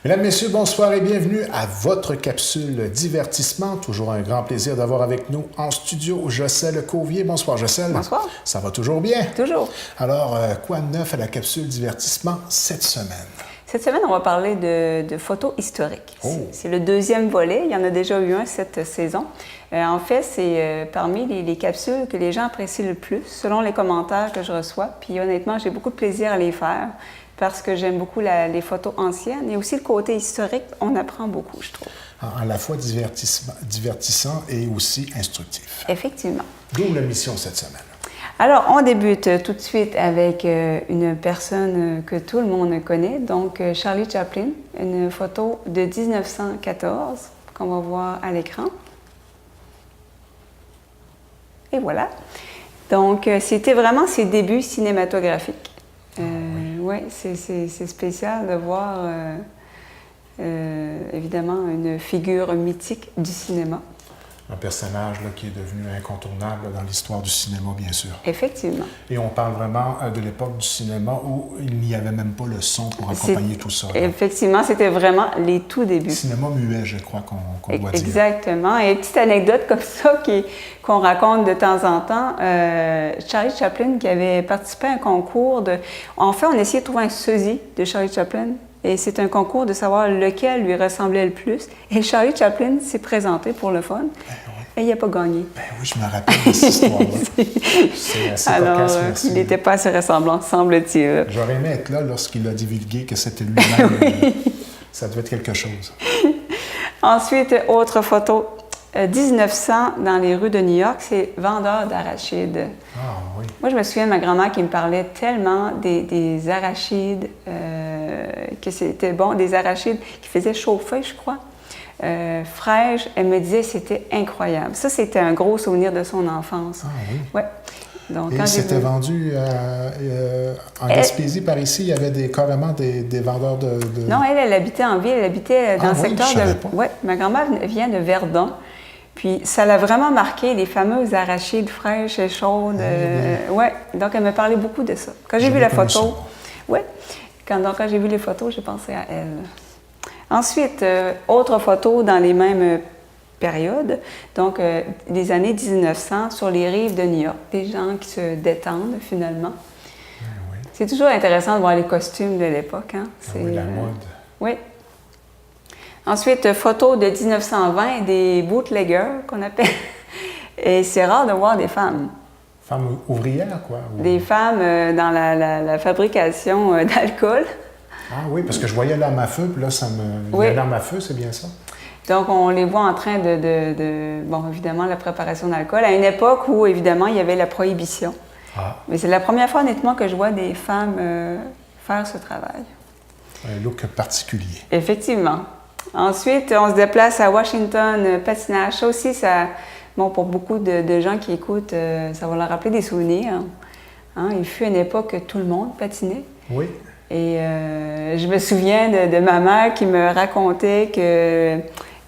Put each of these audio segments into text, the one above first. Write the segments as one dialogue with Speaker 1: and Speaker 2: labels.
Speaker 1: Mesdames, Messieurs, bonsoir et bienvenue à votre capsule divertissement. Toujours un grand plaisir d'avoir avec nous en studio Jocelle Cauvier. Bonsoir Jocelle.
Speaker 2: Bonsoir.
Speaker 1: Ça va toujours bien?
Speaker 2: Toujours.
Speaker 1: Alors, quoi de neuf à la capsule divertissement cette semaine?
Speaker 2: Cette semaine, on va parler de photos historiques.
Speaker 1: Oh.
Speaker 2: C'est le deuxième volet. Il y en a déjà eu un cette saison. En fait, c'est parmi les capsules que les gens apprécient le plus, selon les commentaires que je reçois. Puis honnêtement, j'ai beaucoup de plaisir à les faire parce que j'aime beaucoup les photos anciennes. Et aussi le côté historique, on apprend beaucoup, je trouve.
Speaker 1: À la fois divertissant et aussi instructif.
Speaker 2: Effectivement.
Speaker 1: D'où la mission cette semaine.
Speaker 2: Alors, on débute tout de suite avec une personne que tout le monde connaît, donc Charlie Chaplin, une photo de 1914 qu'on va voir à l'écran. Et voilà. Donc, c'était vraiment ses débuts cinématographiques. Oui, c'est spécial de voir, évidemment, une figure mythique du cinéma.
Speaker 1: Un personnage là, qui est devenu incontournable dans l'histoire du cinéma, bien sûr.
Speaker 2: Effectivement.
Speaker 1: Et on parle vraiment de l'époque du cinéma où il n'y avait même pas le son pour accompagner tout ça. Là.
Speaker 2: Effectivement, c'était vraiment les tout débuts.
Speaker 1: Cinéma muet, je crois qu'on doit dire.
Speaker 2: Exactement. Et une petite anecdote comme ça qu'on raconte de temps en temps. Charlie Chaplin qui avait participé à un concours de... En fait, on essayait de trouver un sosie de Charlie Chaplin. Et c'est un concours de savoir lequel lui ressemblait le plus. Et Charlie Chaplin s'est présenté pour le fun. Et il n'a pas gagné.
Speaker 1: Ben oui, je me rappelle de cette histoire-là. C'est assez cocasse, merci.
Speaker 2: Il n'était pas assez ressemblant, semble-t-il.
Speaker 1: J'aurais aimé être là lorsqu'il a divulgué que c'était lui-même. Oui. Ça devait être quelque chose.
Speaker 2: Ensuite, autre photo. 1900, dans les rues de New York, c'est vendeur d'arachides.
Speaker 1: Ah oui.
Speaker 2: Moi, je me souviens de ma grand-mère qui me parlait tellement des arachides, que c'était bon, des arachides qui faisaient chauffer, je crois, fraîches. Elle me disait que c'était incroyable. Ça, c'était un gros souvenir de son enfance.
Speaker 1: Ah oui?
Speaker 2: Ouais. Donc,
Speaker 1: et c'était vendu en Gaspésie, par ici, il y avait carrément des vendeurs de...
Speaker 2: Non, elle habitait en ville, elle habitait dans le secteur
Speaker 1: je savais pas.
Speaker 2: Oui, ma grand-mère vient de Verdun. Puis ça l'a vraiment marqué, les fameuses arachides fraîches et chaudes. Ouais, donc elle me parlait beaucoup de ça. Quand j'ai vu la photo, ouais, quand j'ai vu les photos, j'ai pensé à elle. Ensuite, autre photo dans les mêmes périodes, donc les années 1900 sur les rives de New York, des gens qui se détendent finalement.
Speaker 1: Oui.
Speaker 2: C'est toujours intéressant de voir les costumes de l'époque. Hein?
Speaker 1: Oui, la mode.
Speaker 2: Oui. Ensuite, photo de 1920, des bootleggers qu'on appelle. Et c'est rare de voir des femmes.
Speaker 1: Femmes ouvrières, quoi? Ou...
Speaker 2: Des femmes dans la fabrication d'alcool.
Speaker 1: Ah oui, parce que je voyais l'arme à feu, puis là, ça me...
Speaker 2: Oui.
Speaker 1: L'arme à feu, c'est bien ça?
Speaker 2: Donc, on les voit en train bon, évidemment, la préparation d'alcool, à une époque où, évidemment, il y avait la prohibition.
Speaker 1: Ah.
Speaker 2: Mais c'est la première fois, honnêtement, que je vois des femmes faire ce travail.
Speaker 1: Un look particulier.
Speaker 2: Effectivement. Ensuite, on se déplace à Washington, patinage. Ça aussi, bon, pour beaucoup de gens qui écoutent, ça va leur rappeler des souvenirs. Hein? Il fut une époque que tout le monde patinait.
Speaker 1: Oui.
Speaker 2: Et je me souviens de ma mère qui me racontait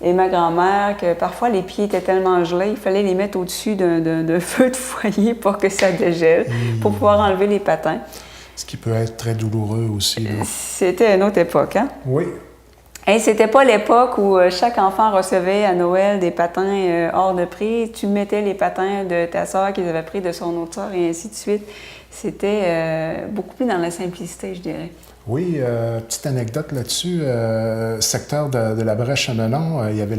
Speaker 2: et ma grand-mère, que parfois les pieds étaient tellement gelés, il fallait les mettre au-dessus d'un feu de foyer pour que ça dégèle, pour pouvoir enlever les patins.
Speaker 1: Ce qui peut être très douloureux aussi. Là.
Speaker 2: C'était une autre époque, hein?
Speaker 1: Oui.
Speaker 2: Et c'était pas l'époque où chaque enfant recevait à Noël des patins hors de prix. Tu mettais les patins de ta sœur qu'ils avaient pris de son autre sœur et ainsi de suite. C'était beaucoup plus dans la simplicité, je dirais.
Speaker 1: Oui, petite anecdote là-dessus. Secteur de la Brèche-Chamenon, il y avait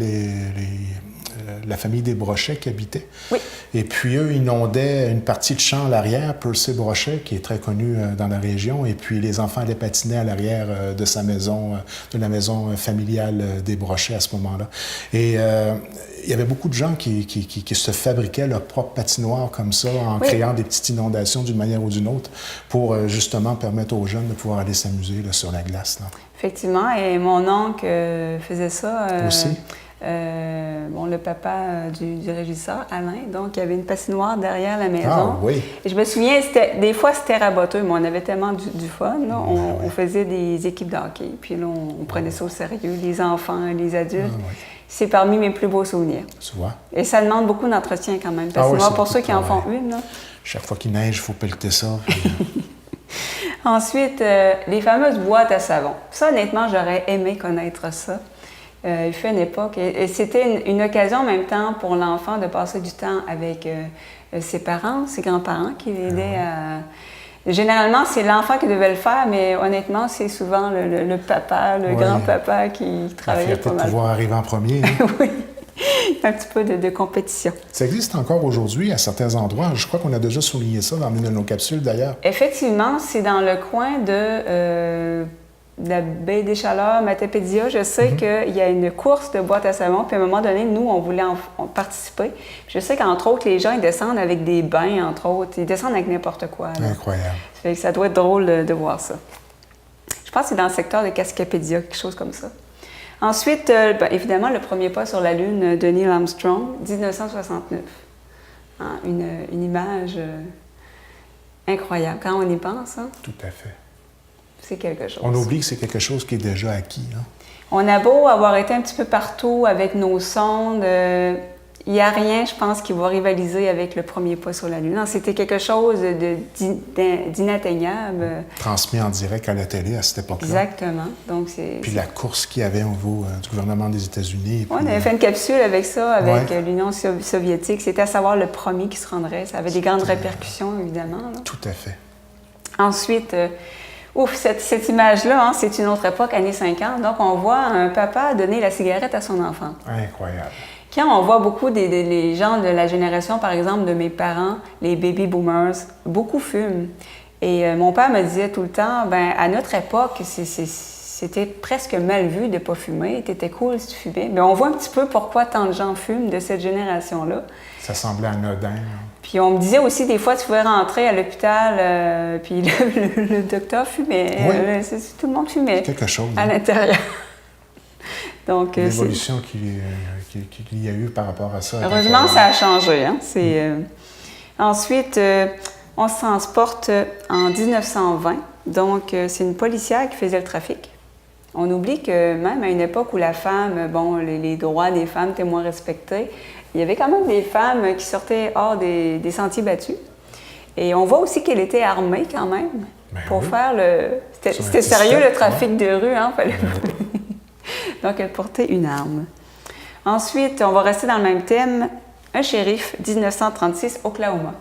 Speaker 1: la famille des Brochets qui habitait. Oui. Et puis eux inondaient une partie de champ à l'arrière, Percy Brochet, qui est très connu dans la région. Et puis les enfants allaient patiner à l'arrière de sa maison, de la maison familiale des Brochets à ce moment-là. Et il y avait beaucoup de gens qui se fabriquaient leur propre patinoire comme ça, en créant des petites inondations d'une manière ou d'une autre, pour justement permettre aux jeunes de pouvoir aller s'amuser là, sur la glace. Là.
Speaker 2: Effectivement, et mon oncle faisait ça.
Speaker 1: Aussi?
Speaker 2: Bon, le papa du régisseur, Alain, donc il y avait une patinoire derrière la maison.
Speaker 1: Ah oui!
Speaker 2: Et je me souviens, des fois c'était raboteux, mais on avait tellement du fun. Là. On faisait des équipes de hockey, puis là, on prenait ça au sérieux, les enfants, les adultes. Ah, oui. C'est parmi mes plus beaux souvenirs.
Speaker 1: Tu vois?
Speaker 2: Et ça demande beaucoup d'entretien quand même. Patinoire, pour ceux qui en font une. Là.
Speaker 1: Chaque fois qu'il neige, il faut pelleter ça. Puis...
Speaker 2: Ensuite, les fameuses boîtes à savon. Ça, honnêtement, j'aurais aimé connaître ça. Il fait une époque, et c'était une occasion en même temps pour l'enfant de passer du temps avec ses parents, ses grands-parents qui l'aidaient à... Généralement, c'est l'enfant qui devait le faire, mais honnêtement, c'est souvent le papa, le grand-papa qui travaillait pas mal.
Speaker 1: La fierté de pouvoir arriver en premier. Hein?
Speaker 2: Oui, un petit peu de compétition.
Speaker 1: Ça existe encore aujourd'hui à certains endroits. Je crois qu'on a déjà souligné ça dans une de nos capsules, d'ailleurs.
Speaker 2: Effectivement, c'est dans le coin de la baie des Chaleurs, Matapédia. Je sais qu'il y a une course de boîtes à savon, puis à un moment donné, nous, on voulait en participer. Je sais qu'entre autres, les gens, ils descendent avec des bains, entre autres. Ils descendent avec n'importe quoi. Là.
Speaker 1: Incroyable.
Speaker 2: Ça doit être drôle de voir ça. Je pense que c'est dans le secteur de Cascapédia, quelque chose comme ça. Ensuite, évidemment, le premier pas sur la Lune de Neil Armstrong, 1969. Hein, une image incroyable. Quand on y pense, hein,
Speaker 1: tout à fait.
Speaker 2: C'est quelque chose.
Speaker 1: On oublie que c'est quelque chose qui est déjà acquis. Hein?
Speaker 2: On a beau avoir été un petit peu partout avec nos sondes, il n'y a rien, je pense, qui va rivaliser avec le premier pas sur la Lune. Non, c'était quelque chose d'inatteignable.
Speaker 1: Transmis en direct à la télé à cette époque-là.
Speaker 2: Exactement. Donc,
Speaker 1: puis la course qu'il y avait au niveau du gouvernement des États-Unis.
Speaker 2: On avait fait une capsule avec ça, avec l'Union soviétique. C'était à savoir le premier qui se rendrait. Ça avait des grandes répercussions, évidemment. Là.
Speaker 1: Tout à fait.
Speaker 2: Ensuite, cette image-là, hein, c'est une autre époque, années 50. Donc, on voit un papa donner la cigarette à son enfant.
Speaker 1: Incroyable.
Speaker 2: Quand on voit beaucoup les gens de la génération, par exemple, de mes parents, les baby boomers, beaucoup fument. Et mon père me disait tout le temps, à notre époque, c'était presque mal vu de ne pas fumer. T'étais cool si tu fumais. Mais on voit un petit peu pourquoi tant de gens fument de cette génération-là.
Speaker 1: Ça semblait anodin.
Speaker 2: Puis on me disait aussi, des fois, tu pouvais rentrer à l'hôpital, puis le docteur fumait.
Speaker 1: Oui.
Speaker 2: Tout le monde fumait.
Speaker 1: Quelque chose.
Speaker 2: À l'intérieur. Donc,
Speaker 1: l'évolution qu'il y a eu par rapport à ça.
Speaker 2: Heureusement, ça a changé. Hein? Ensuite, on se transporte en 1920. Donc, c'est une policière qui faisait le trafic. On oublie que même à une époque où la femme, les droits des femmes étaient moins respectés, il y avait quand même des femmes qui sortaient hors des sentiers battus. Et on voit aussi qu'elle était armée quand même pour faire le... C'était sérieux le trafic de rue, hein? Donc, elle portait une arme. Ensuite, on va rester dans le même thème. Un shérif, 1936, Oklahoma.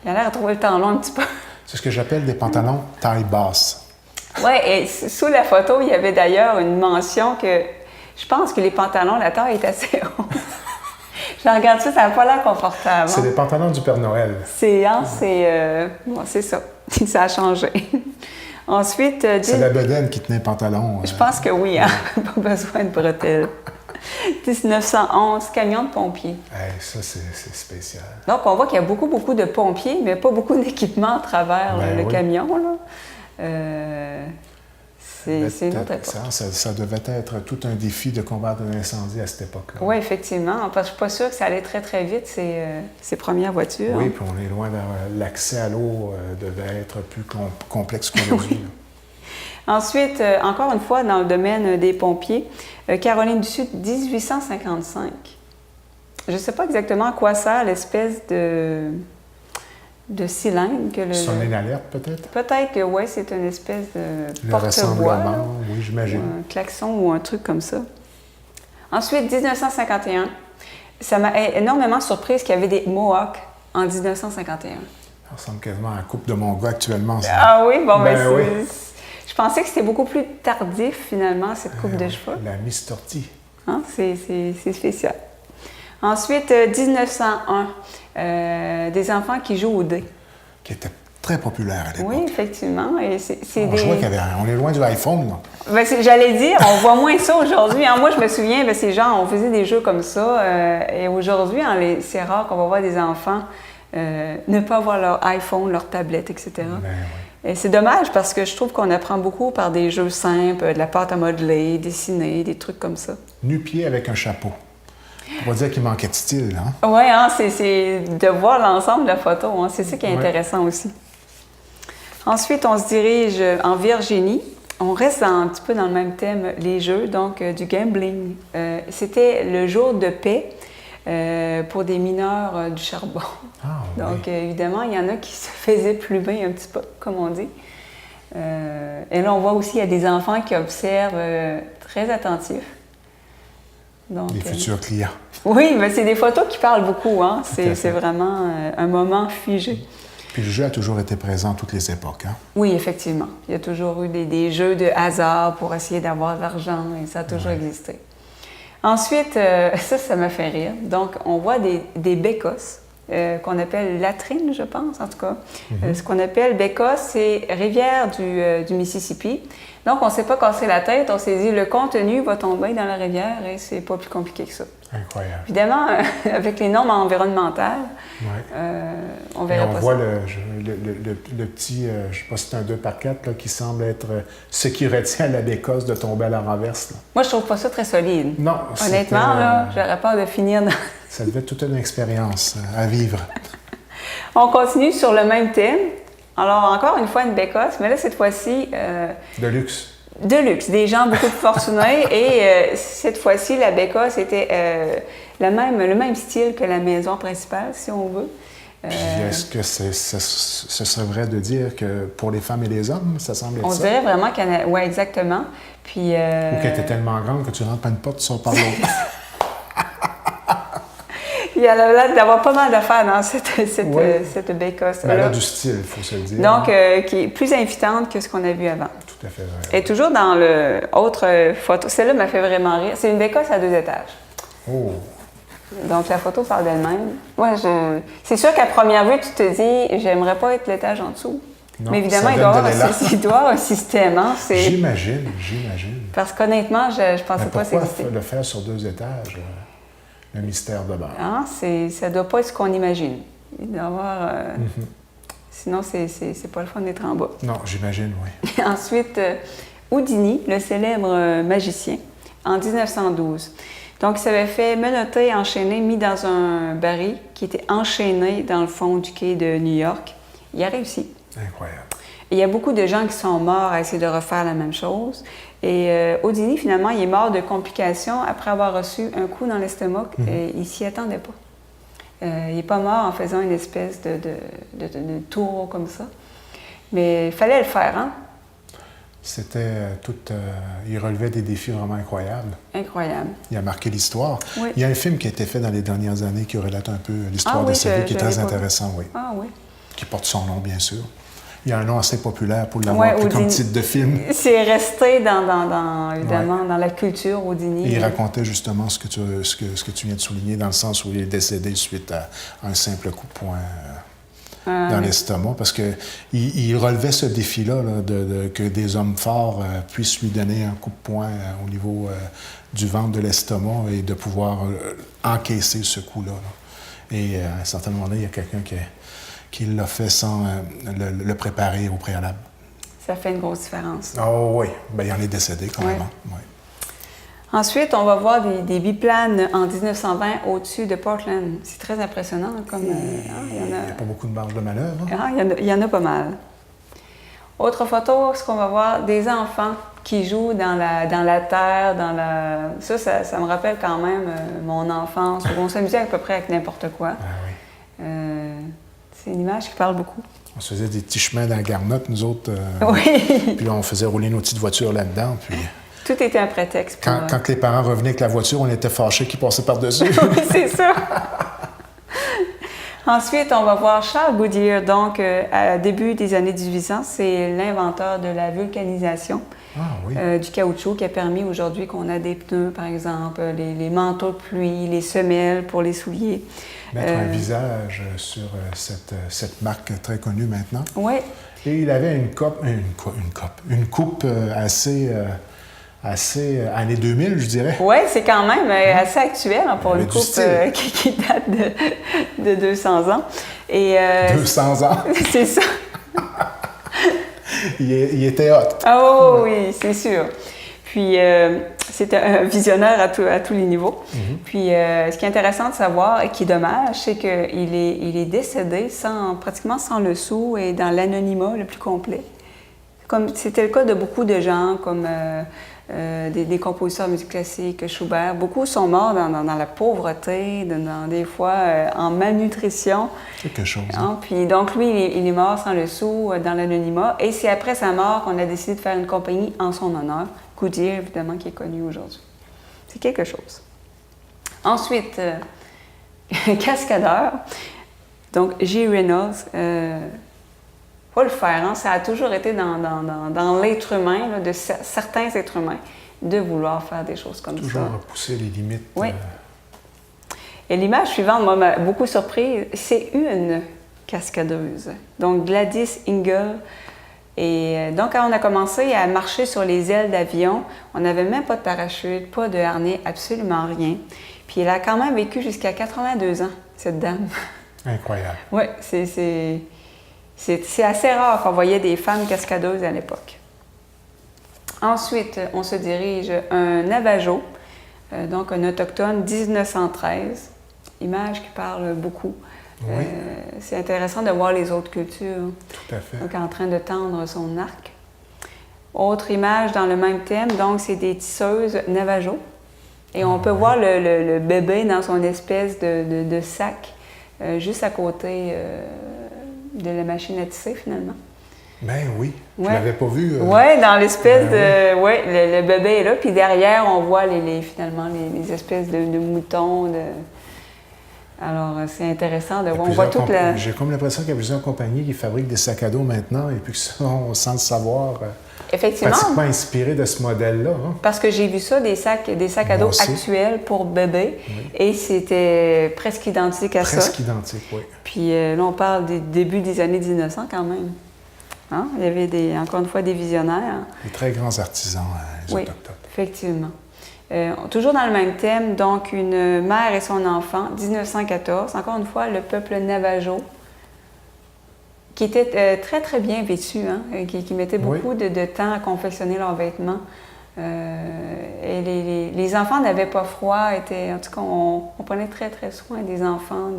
Speaker 2: Il a l'air de trouver le temps long un petit peu.
Speaker 1: C'est ce que j'appelle des pantalons taille basse.
Speaker 2: Oui, et sous la photo, il y avait d'ailleurs une mention que je pense que les pantalons, la taille est assez haute. Je regarde ça n'a pas l'air confortable.
Speaker 1: C'est des pantalons du Père Noël.
Speaker 2: C'est ça. Ça a changé. Ensuite...
Speaker 1: c'est la bedaine qui tenait le pantalon.
Speaker 2: Je pense que oui, hein? Pas besoin de bretelles. 1911, camion de pompiers.
Speaker 1: Ça, c'est spécial.
Speaker 2: Donc, on voit qu'il y a beaucoup de pompiers, mais pas beaucoup d'équipement à travers le camion. Là. C'est une autre époque.
Speaker 1: Ça devait être tout un défi de combattre un incendie à cette époque-là.
Speaker 2: Oui, effectivement. Parce que je ne suis pas sûre que ça allait très vite, ces premières voitures.
Speaker 1: Oui, puis on est loin de l'accès à l'eau devait être plus complexe qu'aujourd'hui.
Speaker 2: Oui. Ensuite, encore une fois, dans le domaine des pompiers, Caroline du Sud, 1855. Je ne sais pas exactement à quoi sert l'espèce de cylindre.
Speaker 1: Sonner l'alerte, peut-être?
Speaker 2: Peut-être que oui, c'est une espèce de
Speaker 1: le
Speaker 2: porte-voix.
Speaker 1: Oui, j'imagine.
Speaker 2: Un klaxon ou un truc comme ça. Ensuite, 1951. Ça m'a énormément surprise qu'il y avait des Mohawks en 1951.
Speaker 1: Ça ressemble quasiment à la coupe de mon gars actuellement. Ça.
Speaker 2: Ah oui? Bon,
Speaker 1: oui.
Speaker 2: Je pensais que c'était beaucoup plus tardif, finalement, cette coupe de cheveux.
Speaker 1: La Miss Tortille.
Speaker 2: Hein? C'est spécial. Ensuite, 1901, des enfants qui jouent au dé.
Speaker 1: Qui était très populaire à l'époque.
Speaker 2: Oui, effectivement. Et
Speaker 1: on est loin du iPhone, là.
Speaker 2: J'allais dire, on voit moins ça aujourd'hui. Hein. Moi, je me souviens, ces gens, on faisait des jeux comme ça. Et aujourd'hui, c'est rare qu'on va voir des enfants ne pas avoir leur iPhone, leur tablette, etc.
Speaker 1: Oui.
Speaker 2: Et c'est dommage parce que je trouve qu'on apprend beaucoup par des jeux simples, de la pâte à modeler, dessiner, des trucs comme ça. Nu-pied
Speaker 1: avec un chapeau. On va dire qu'il manquait de style, hein?
Speaker 2: Oui, hein, c'est de voir l'ensemble de la photo. Hein, c'est ça qui est intéressant aussi. Ensuite, on se dirige en Virginie. On reste un petit peu dans le même thème, les jeux, donc du gambling. C'était le jour de paix. pour des mineurs du charbon.
Speaker 1: Ah,
Speaker 2: Donc,
Speaker 1: oui.
Speaker 2: évidemment, il y en a qui se faisaient plumer un petit peu, comme on dit. Et là, on voit aussi, il y a des enfants qui observent très attentifs. Donc,
Speaker 1: Les futurs clients.
Speaker 2: oui, mais c'est des photos qui parlent beaucoup. Hein? C'est vraiment un moment figé.
Speaker 1: Puis le jeu a toujours été présent à toutes les époques. Hein?
Speaker 2: Oui, effectivement. Il y a toujours eu des jeux de hasard pour essayer d'avoir de l'argent et ça a toujours existé. Ensuite, ça m'a fait rire. Donc, on voit des bécosses qu'on appelle latrines, je pense, en tout cas. Ce qu'on appelle bécosses, c'est rivière du Mississippi. Donc, on ne s'est pas cassé la tête. On s'est dit, le contenu va tomber dans la rivière et c'est pas plus compliqué que ça.
Speaker 1: Incroyable.
Speaker 2: Évidemment, avec les normes environnementales, on verra pas ça.
Speaker 1: On voit le petit, je ne sais pas si c'est un 2x4, là, qui semble être ce qui retient la bécosse de tomber à la renverse. Là.
Speaker 2: Moi, je trouve pas ça très solide.
Speaker 1: Non.
Speaker 2: Honnêtement, là, j'aurais peur de finir dans...
Speaker 1: Ça devait être toute une expérience à vivre.
Speaker 2: On continue sur le même thème. Alors, encore une fois, une bécosse, mais là, cette fois-ci...
Speaker 1: De luxe.
Speaker 2: De luxe, des gens beaucoup plus fortunés. Et cette fois-ci, la bécosse était le même style que la maison principale, si on veut.
Speaker 1: Puis est-ce que ce serait vrai de dire que pour les femmes et les hommes, ça semble être
Speaker 2: on
Speaker 1: ça?
Speaker 2: dirait vraiment qu'elle... Oui, exactement. Puis,
Speaker 1: ou qu'elle était tellement grande que tu rentres par une porte, tu sors par l'autre.
Speaker 2: Il y a l'air d'avoir pas mal d'affaires dans cette bécosse.
Speaker 1: Elle a du style, il faut se le dire.
Speaker 2: Donc, qui est plus invitante que ce qu'on a vu avant.
Speaker 1: Tout à fait vrai.
Speaker 2: Et toujours dans le autre photo, celle-là m'a fait vraiment rire. C'est une bécosse à 2 étages.
Speaker 1: Oh! Donc,
Speaker 2: la photo parle d'elle-même. Ouais, c'est sûr qu'à première vue, tu te dis, j'aimerais pas être l'étage en dessous.
Speaker 1: Non,
Speaker 2: mais évidemment, il doit y avoir un système. Hein,
Speaker 1: j'imagine.
Speaker 2: Parce qu'honnêtement, je pensais pas que ça existait.
Speaker 1: Pourquoi le faire sur 2 étages? Le mystère de base.
Speaker 2: Ah, ça doit pas être ce qu'on imagine. Il doit y avoir... Sinon, c'est pas le fun d'être en bas.
Speaker 1: Non, j'imagine, oui.
Speaker 2: Ensuite, Houdini, le célèbre magicien, en 1912. Donc, il s'avait fait menotter, enchaîné, mis dans un baril qui était enchaîné dans le fond du quai de New York. Il a réussi.
Speaker 1: Incroyable.
Speaker 2: Et il y a beaucoup de gens qui sont morts à essayer de refaire la même chose. Et Houdini, finalement, il est mort de complications après avoir reçu un coup dans l'estomac et il s'y attendait pas. Il n'est pas mort en faisant une espèce de tour comme ça. Mais il fallait le faire, hein?
Speaker 1: C'était il relevait des défis vraiment incroyables.
Speaker 2: Incroyable.
Speaker 1: Il a marqué l'histoire.
Speaker 2: Oui.
Speaker 1: Il y a un film qui a été fait dans les dernières années qui relate un peu l'histoire de sa vie, qui est très intéressant, oui.
Speaker 2: Ah oui.
Speaker 1: Qui porte son nom, bien sûr. Il y a un nom assez populaire pour l'avoir pris comme titre de film.
Speaker 2: C'est resté évidemment, dans la culture Houdini.
Speaker 1: Et il racontait justement ce que tu viens de souligner, dans le sens où il est décédé suite à un simple coup de poing dans l'estomac, parce qu'il relevait ce défi-là, que des hommes forts puissent lui donner un coup de poing au niveau du ventre de l'estomac et de pouvoir encaisser ce coup-là. Là. Et à un certain moment donné, il y a quelqu'un qui l'a fait sans le préparer au préalable.
Speaker 2: Ça fait une grosse différence.
Speaker 1: Oh oui, bien, il en est décédé quand même. Oui.
Speaker 2: Ensuite, on va voir des biplanes en 1920 au-dessus de Portland. C'est très impressionnant. Il
Speaker 1: n'y a pas beaucoup de marge de manœuvre. Hein?
Speaker 2: Il y en a pas mal. Autre photo, ce qu'on va voir, des enfants qui jouent dans la terre, Ça me rappelle quand même mon enfance, où on s'amusait à peu près avec n'importe quoi.
Speaker 1: Ah oui.
Speaker 2: C'est une image qui parle beaucoup.
Speaker 1: On se faisait des petits chemins dans la garnotte, nous autres.
Speaker 2: Oui.
Speaker 1: Puis là, on faisait rouler nos petites voitures là-dedans. Puis...
Speaker 2: Tout était un prétexte.
Speaker 1: Quand les parents revenaient avec la voiture, on était fâchés qu'ils passaient par-dessus.
Speaker 2: Oui, c'est ça. Ensuite, on va voir Charles Goodyear. Donc, à début des années 1800, c'est l'inventeur de la vulcanisation du caoutchouc qui a permis aujourd'hui qu'on a des pneus, par exemple, les manteaux de pluie, les semelles pour les souliers.
Speaker 1: Mettre un visage sur cette marque très connue maintenant.
Speaker 2: Oui.
Speaker 1: Et il avait une coupe assez années 2000, je dirais.
Speaker 2: Oui, c'est quand même assez actuel pour une coupe qui date de 200 ans. Et,
Speaker 1: 200 ans?
Speaker 2: C'est ça.
Speaker 1: il était hot.
Speaker 2: Oh oui, c'est sûr. Puis, c'était un visionnaire à tous les niveaux. Puis, ce qui est intéressant de savoir et qui est dommage, c'est qu'il est décédé pratiquement sans le sou et dans l'anonymat le plus complet. Comme c'était le cas de beaucoup de gens, comme des compositeurs de musique classique, Schubert. Beaucoup sont morts dans la pauvreté, des fois en malnutrition.
Speaker 1: Quelque chose.
Speaker 2: Hein? Puis donc lui, il est mort sans le sou, dans l'anonymat. Et c'est après sa mort qu'on a décidé de faire une compagnie en son honneur. Goodyear, évidemment, qui est connu aujourd'hui. C'est quelque chose. Ensuite, cascadeur. Donc, J. Reynolds, faut le faire, hein? Ça a toujours été dans l'être humain, là, de certains êtres humains, de vouloir faire des choses comme
Speaker 1: toujours
Speaker 2: ça.
Speaker 1: Toujours pousser les limites.
Speaker 2: Oui. Et l'image suivante, moi, m'a beaucoup surprise. C'est une cascadeuse. Donc, Gladys Ingle. Et donc, quand on a commencé à marcher sur les ailes d'avion, on n'avait même pas de parachute, pas de harnais, absolument rien. Puis elle a quand même vécu jusqu'à 82 ans, cette dame.
Speaker 1: Incroyable.
Speaker 2: Oui, c'est assez rare qu'on voyait des femmes cascadeuses à l'époque. Ensuite, on se dirige un Navajo, donc un autochtone 1913, image qui parle beaucoup.
Speaker 1: Oui.
Speaker 2: C'est intéressant de voir les autres cultures.
Speaker 1: Tout à fait.
Speaker 2: Donc, en train de tendre son arc. Autre image dans le même thème, donc c'est des tisseuses Navajo. Et on peut voir le bébé dans son espèce de sac, juste à côté de la machine à tisser, finalement.
Speaker 1: Ben oui,
Speaker 2: ouais.
Speaker 1: Je ne l'avais pas vu.
Speaker 2: Oui, dans l'espèce de...
Speaker 1: Oui,
Speaker 2: le bébé est là, puis derrière, on voit finalement les espèces de moutons. Alors, c'est intéressant de voir. On voit toute la...
Speaker 1: J'ai comme l'impression qu'il y a plusieurs compagnies qui fabriquent des sacs à dos maintenant, et puis que ça, on sent le savoir...
Speaker 2: Effectivement.
Speaker 1: Pratiquement inspiré de ce modèle-là. Hein?
Speaker 2: Parce que j'ai vu ça, des sacs à dos actuels pour bébés, et c'était presque identique à ça.
Speaker 1: Presque identique, oui.
Speaker 2: Puis là, on parle des débuts des années 1900 quand même. Hein? Il y avait encore une fois des visionnaires.
Speaker 1: Des très grands artisans, les Autochtones.
Speaker 2: Effectivement. Toujours dans le même thème, donc une mère et son enfant, 1914. Encore une fois, le peuple Navajo, qui était très, très bien vêtu, hein, qui mettait beaucoup de temps à confectionner leurs vêtements. Et les enfants n'avaient pas froid. En tout cas, on prenait très, très soin des enfants.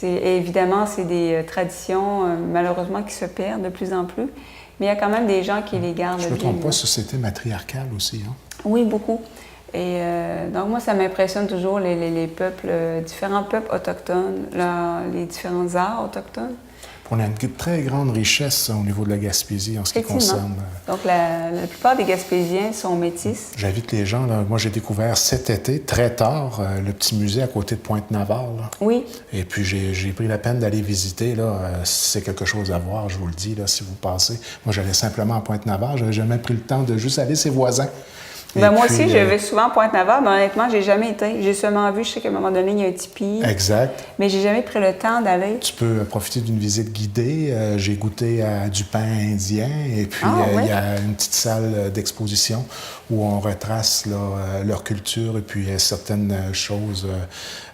Speaker 2: Évidemment, c'est des traditions, malheureusement, qui se perdent de plus en plus. Mais il y a quand même des gens qui les gardent.
Speaker 1: Je ne me trompe pas, société matriarcale aussi. Hein?
Speaker 2: Oui, beaucoup. Et donc, moi, ça m'impressionne toujours les peuples, différents peuples autochtones, les différents arts autochtones.
Speaker 1: On a une très grande richesse au niveau de la Gaspésie en ce qui concerne.
Speaker 2: Donc, la plupart des Gaspésiens sont métis.
Speaker 1: J'invite les gens. Là, moi, j'ai découvert cet été, très tard, le petit musée à côté de Pointe-Navarre. Là.
Speaker 2: Oui.
Speaker 1: Et puis, j'ai pris la peine d'aller visiter. C'est quelque chose à voir, je vous le dis, là, si vous passez. Moi, j'allais simplement à Pointe-Navarre. Je n'avais jamais pris le temps de juste aller ses voisins.
Speaker 2: Moi aussi, je vais souvent à Pointe-Navarre, mais honnêtement, j'ai jamais été. J'ai seulement vu, je sais qu'à un moment donné, il y a un tipi.
Speaker 1: Exact.
Speaker 2: Mais j'ai jamais pris le temps d'aller.
Speaker 1: Tu peux profiter d'une visite guidée. J'ai goûté à du pain indien et puis il y a une petite salle d'exposition où on retrace leur culture et puis certaines choses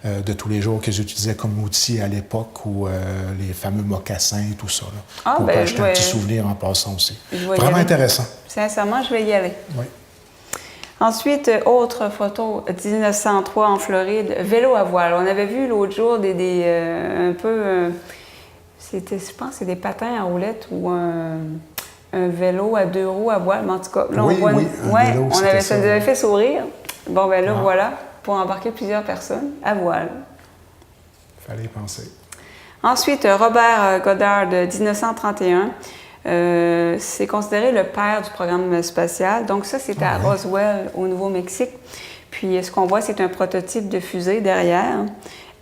Speaker 1: de tous les jours qu'ils utilisaient comme outils à l'époque ou les fameux mocassins et tout ça. Là, pour acheter un petit souvenir en passant aussi. Vraiment intéressant.
Speaker 2: Sincèrement, je vais y aller.
Speaker 1: Oui.
Speaker 2: Ensuite, autre photo, 1903 en Floride, vélo à voile. On avait vu l'autre jour un peu, je pense que c'est des patins à roulettes ou un vélo à 2 roues à voile. Mais en tout cas, là, on voit un vélo, ça nous avait fait sourire. Bon, ben là, voilà, pour embarquer plusieurs personnes à voile.
Speaker 1: Fallait y penser.
Speaker 2: Ensuite, Robert Goddard, de 1931. C'est considéré le père du programme spatial. Donc ça, c'était à Roswell, au Nouveau-Mexique. Puis ce qu'on voit, c'est un prototype de fusée derrière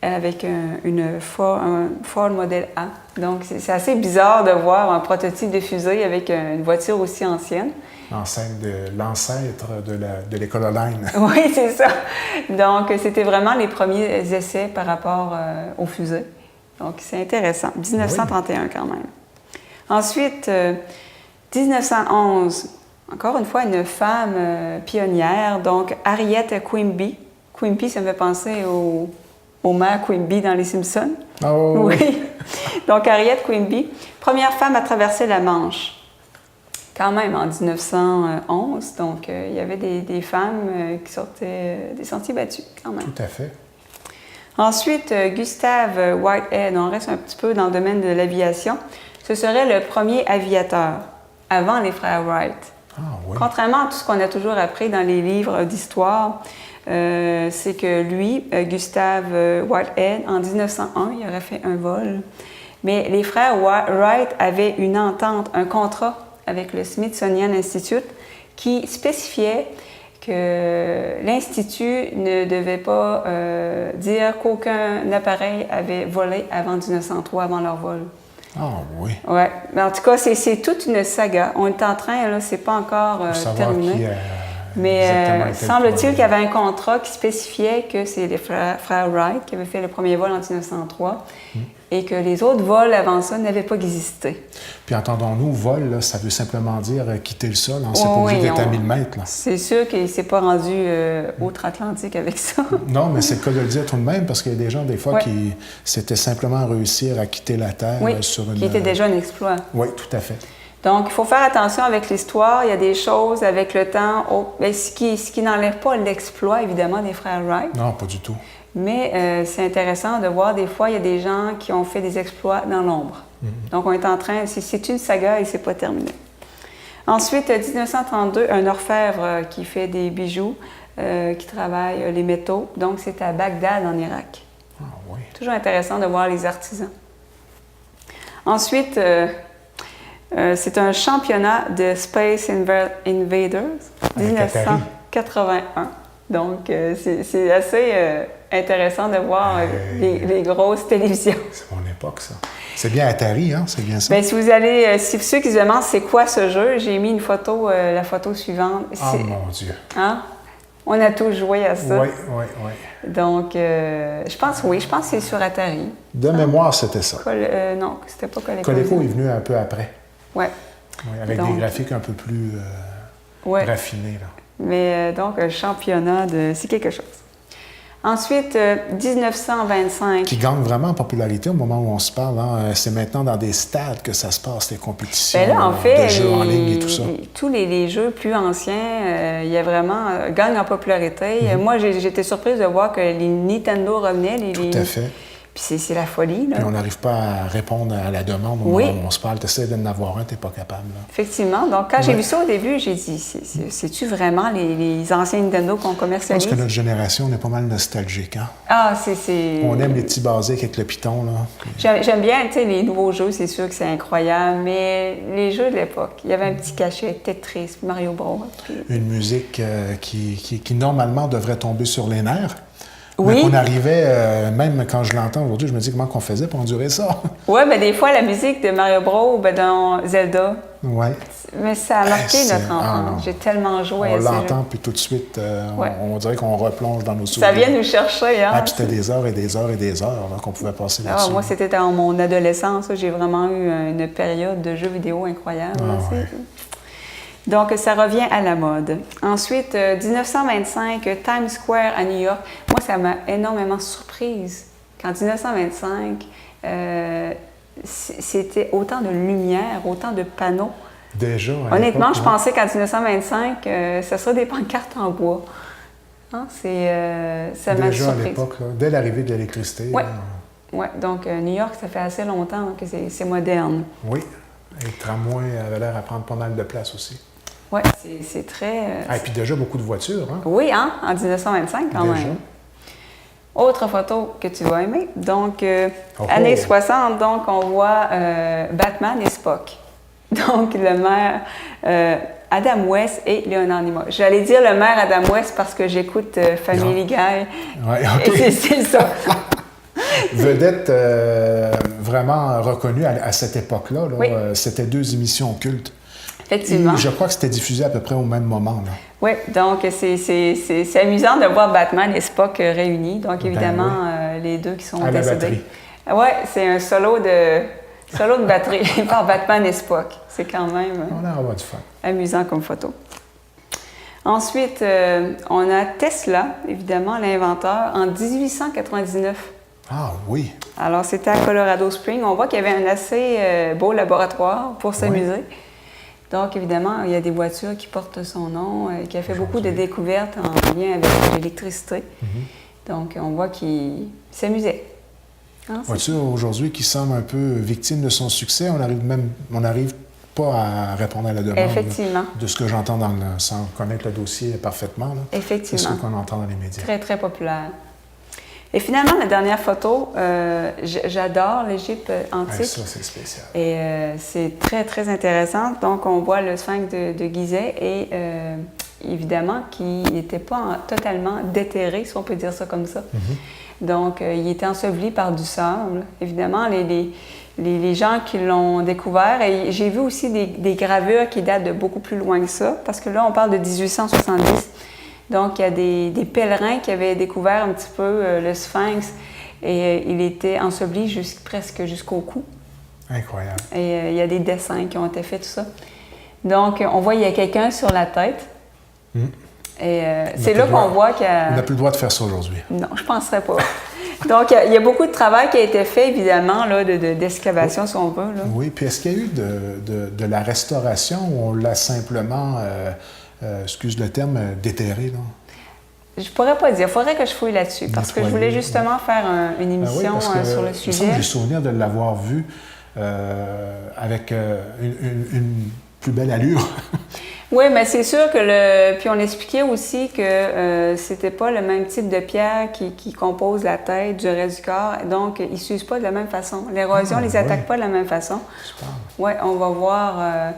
Speaker 2: avec un Ford Model A. Donc c'est assez bizarre de voir un prototype de fusée avec une voiture aussi ancienne.
Speaker 1: L'ancêtre de l'Écololine.
Speaker 2: Oui, c'est ça. Donc c'était vraiment les premiers essais par rapport aux fusées. Donc c'est intéressant. 1931 quand même. Ensuite, 1911, encore une fois, une femme pionnière, donc Harriet Quimby. Quimby, ça me fait penser au maire Quimby dans Les Simpsons.
Speaker 1: Oh.
Speaker 2: Oui. Donc, Harriet Quimby, première femme à traverser la Manche. Quand même, en 1911. Donc, il y avait des femmes qui sortaient des sentiers battus, quand même.
Speaker 1: Tout à fait.
Speaker 2: Ensuite, Gustave Whitehead, on reste un petit peu dans le domaine de l'aviation. Ce serait le premier aviateur, avant les frères Wright.
Speaker 1: Ah, oui.
Speaker 2: Contrairement à tout ce qu'on a toujours appris dans les livres d'histoire, c'est que lui, Gustave Whitehead, en 1901, il aurait fait un vol. Mais les frères Wright avaient une entente, un contrat avec le Smithsonian Institute qui spécifiait que l'Institut ne devait pas dire qu'aucun appareil avait volé avant 1903, avant leur vol.
Speaker 1: Ah oui.
Speaker 2: Oui. Mais en tout cas, c'est toute une saga. On est en train, là, c'est pas encore terminé. Mais semble-t-il qu'il y avait un contrat qui spécifiait que c'est les frères Wright qui avaient fait le premier vol en 1903 et que les autres vols avant ça n'avaient pas existé.
Speaker 1: Puis entendons-nous, vol, là, ça veut simplement dire quitter le sol. On ne s'est pas obligé d'être à 1000 mètres.
Speaker 2: C'est sûr qu'il ne s'est pas rendu outre-Atlantique avec ça.
Speaker 1: Non, mais c'est le cas de le dire tout de même parce qu'il y a des gens, des fois, qui c'était simplement réussir à quitter la Terre sur une...
Speaker 2: qui était déjà un exploit.
Speaker 1: Oui, tout à fait.
Speaker 2: Donc, il faut faire attention avec l'histoire. Il y a des choses avec le temps, ce qui n'enlève pas l'exploit, évidemment, des frères Wright.
Speaker 1: Non, pas du tout.
Speaker 2: Mais c'est intéressant de voir, des fois, il y a des gens qui ont fait des exploits dans l'ombre. Donc, on est en train, c'est une saga et c'est pas terminé. Ensuite, 1932, un orfèvre qui fait des bijoux, qui travaille les métaux. Donc, c'est à Bagdad, en Irak.
Speaker 1: Ah oui.
Speaker 2: Toujours intéressant de voir les artisans. Ensuite, c'est un championnat de Space Invaders, 1981. Donc, c'est assez intéressant de voir les grosses télévisions.
Speaker 1: C'est mon époque, ça. C'est bien Atari, hein? C'est bien ça?
Speaker 2: Bien, si vous allez, si ceux qui se demandent c'est quoi ce jeu, j'ai mis une photo, la photo suivante.
Speaker 1: Oh mon Dieu!
Speaker 2: Hein? On a tous joué à ça.
Speaker 1: Oui, oui, oui.
Speaker 2: Donc, je pense que c'est sur Atari.
Speaker 1: De mémoire, c'était ça.
Speaker 2: Non, c'était pas Coleco.
Speaker 1: Coleco est venu un peu après.
Speaker 2: Oui.
Speaker 1: Oui, avec des graphiques un peu plus raffinés, là.
Speaker 2: Mais donc, un championnat, c'est quelque chose. Ensuite, 1925.
Speaker 1: Qui gagne vraiment en popularité au moment où on se parle. Hein. C'est maintenant dans des stades que ça se passe, les compétitions
Speaker 2: Là, en fait,
Speaker 1: de jeux en ligne et tout ça.
Speaker 2: Tous les jeux plus anciens, il y a vraiment gagnent en popularité. Moi, j'étais surprise de voir que les Nintendo revenaient.
Speaker 1: Tout à fait.
Speaker 2: Puis c'est la folie. Là.
Speaker 1: Puis on n'arrive pas à répondre à la demande au moment où on se parle. Tu essaies d'en avoir un, tu n'es pas capable. Là.
Speaker 2: Effectivement. Donc, quand j'ai vu ça au début, j'ai dit, c'est-tu vraiment les anciens Nintendo qu'on commercialise?
Speaker 1: Je pense que notre génération, on est pas mal nostalgique. Hein?
Speaker 2: Ah, c'est...
Speaker 1: On aime les petits basiques avec le piton. Là.
Speaker 2: J'aime bien, tu sais, les nouveaux jeux, c'est sûr que c'est incroyable, mais les jeux de l'époque, il y avait un petit cachet, Tetris, Mario Bros. Puis...
Speaker 1: Une musique qui normalement devrait tomber sur les nerfs.
Speaker 2: Oui.
Speaker 1: Mais qu'on arrivait, même quand je l'entends aujourd'hui, je me dis comment qu'on faisait pour endurer ça.
Speaker 2: Oui, mais des fois, la musique de Mario Bros, dans Zelda, mais ça a marqué notre enfance. J'ai tellement joué à ça.
Speaker 1: On l'entend, puis tout de suite, on dirait qu'on replonge dans nos souvenirs.
Speaker 2: Ça vient nous chercher. Hein?
Speaker 1: Puis c'était des heures et des heures et des heures qu'on pouvait passer là-dessus.
Speaker 2: Moi, c'était dans mon adolescence. J'ai vraiment eu une période de jeux vidéo incroyable. Donc, ça revient à la mode. Ensuite, 1925, Times Square à New York. Moi, ça m'a énormément surprise qu'en 1925, c'était autant de lumière, autant de panneaux.
Speaker 1: Déjà,
Speaker 2: honnêtement, je pensais qu'en 1925, ça serait des pancartes en bois. Hein? Ça m'a surprise.
Speaker 1: Déjà à l'époque, dès l'arrivée de l'électricité.
Speaker 2: Oui. Ouais. Donc, New York, ça fait assez longtemps que c'est moderne.
Speaker 1: Oui. Et le tramway avait l'air à prendre pas mal de place aussi.
Speaker 2: Oui, c'est très...
Speaker 1: Et puis déjà beaucoup de voitures. Hein?
Speaker 2: Oui, hein? En 1925 quand même. Autre photo que tu vas aimer. Donc, années 60, donc on voit Batman et Spock. Donc, le maire Adam West et Leonard Nimoy. J'allais dire le maire Adam West parce que j'écoute Family Guy.
Speaker 1: Oui, OK.
Speaker 2: C'est ça.
Speaker 1: Vedette vraiment reconnue à cette époque-là. Là.
Speaker 2: Oui.
Speaker 1: C'était 2 émissions cultes.
Speaker 2: Effectivement.
Speaker 1: Et je crois que c'était diffusé à peu près au même moment. Là.
Speaker 2: Oui, donc c'est amusant de voir Batman et Spock réunis. Donc, évidemment, les deux qui sont décédés.
Speaker 1: La batterie.
Speaker 2: Oui, c'est un solo de batterie par Batman et Spock. C'est quand même
Speaker 1: on a avoir du fun.
Speaker 2: Amusant comme photo. Ensuite, on a Tesla, évidemment, l'inventeur, en 1899.
Speaker 1: Ah oui.
Speaker 2: Alors, c'était à Colorado Springs. On voit qu'il y avait un assez beau laboratoire pour s'amuser. Oui. Donc, évidemment, il y a des voitures qui portent son nom, qui a fait beaucoup de découvertes en lien avec l'électricité. Donc, on voit qu'il s'amusait. Hein,
Speaker 1: voiture aujourd'hui qui semble un peu victime de son succès. On arrive pas à répondre à la demande.
Speaker 2: Effectivement.
Speaker 1: De ce que j'entends sans connaître le dossier parfaitement. Là.
Speaker 2: Effectivement.
Speaker 1: C'est ce qu'on entend dans les médias.
Speaker 2: Très, très populaire. Et finalement, la dernière photo, j'adore l'Égypte antique.
Speaker 1: Ouais, ça, c'est spécial.
Speaker 2: Et c'est très, très intéressant. Donc, on voit le sphinx de Gizeh et évidemment qui n'était pas totalement déterré, si on peut dire ça comme ça. Donc, il était enseveli par du sable. Évidemment, les gens qui l'ont découvert, et j'ai vu aussi des gravures qui datent de beaucoup plus loin que ça, parce que là, on parle de 1870. Donc, il y a des pèlerins qui avaient découvert un petit peu le sphinx et il était enseveli presque jusqu'au cou.
Speaker 1: Incroyable.
Speaker 2: Et il y a des dessins qui ont été faits, tout ça. Donc, on voit qu'il y a quelqu'un sur la tête. Et c'est là qu'on voit qu'il y a...
Speaker 1: On n'a plus le droit de faire ça aujourd'hui.
Speaker 2: Non, je ne penserais pas. Donc, il y a beaucoup de travail qui a été fait, évidemment, là, d'excavation, si on veut. Là.
Speaker 1: Oui, puis est-ce qu'il y a eu de la restauration ou on l'a simplement, excuse le terme, déterré? Là?
Speaker 2: Je pourrais pas dire. Il faudrait que je fouille là-dessus, parce que je voulais justement faire une émission sur le sujet.
Speaker 1: J'ai le souvenir de l'avoir vu avec une plus belle allure.
Speaker 2: Oui, mais c'est sûr que Puis on expliquait aussi que c'était pas le même type de pierre qui compose la tête du reste du corps, donc ils s'usent pas de la même façon. L'érosion les attaque pas de la même façon. Oui, on va voir...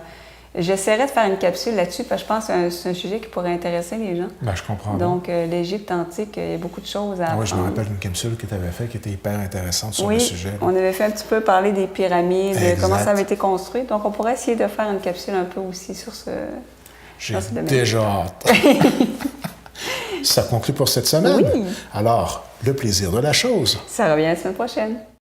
Speaker 2: J'essaierai de faire une capsule là-dessus, parce que je pense que c'est un sujet qui pourrait intéresser les gens.
Speaker 1: Bien, je comprends.
Speaker 2: Donc, l'Égypte antique, il y a beaucoup de choses à apprendre.
Speaker 1: Oui, je me rappelle une capsule que tu avais faite qui était hyper intéressante sur le sujet.
Speaker 2: Oui, on avait fait un petit peu parler des pyramides, comment ça avait été construit. Donc, on pourrait essayer de faire une capsule un peu aussi sur ce...
Speaker 1: J'ai déjà hâte. Ça conclut pour cette semaine.
Speaker 2: Oui.
Speaker 1: Alors, le plaisir de la chose.
Speaker 2: Ça revient la semaine prochaine.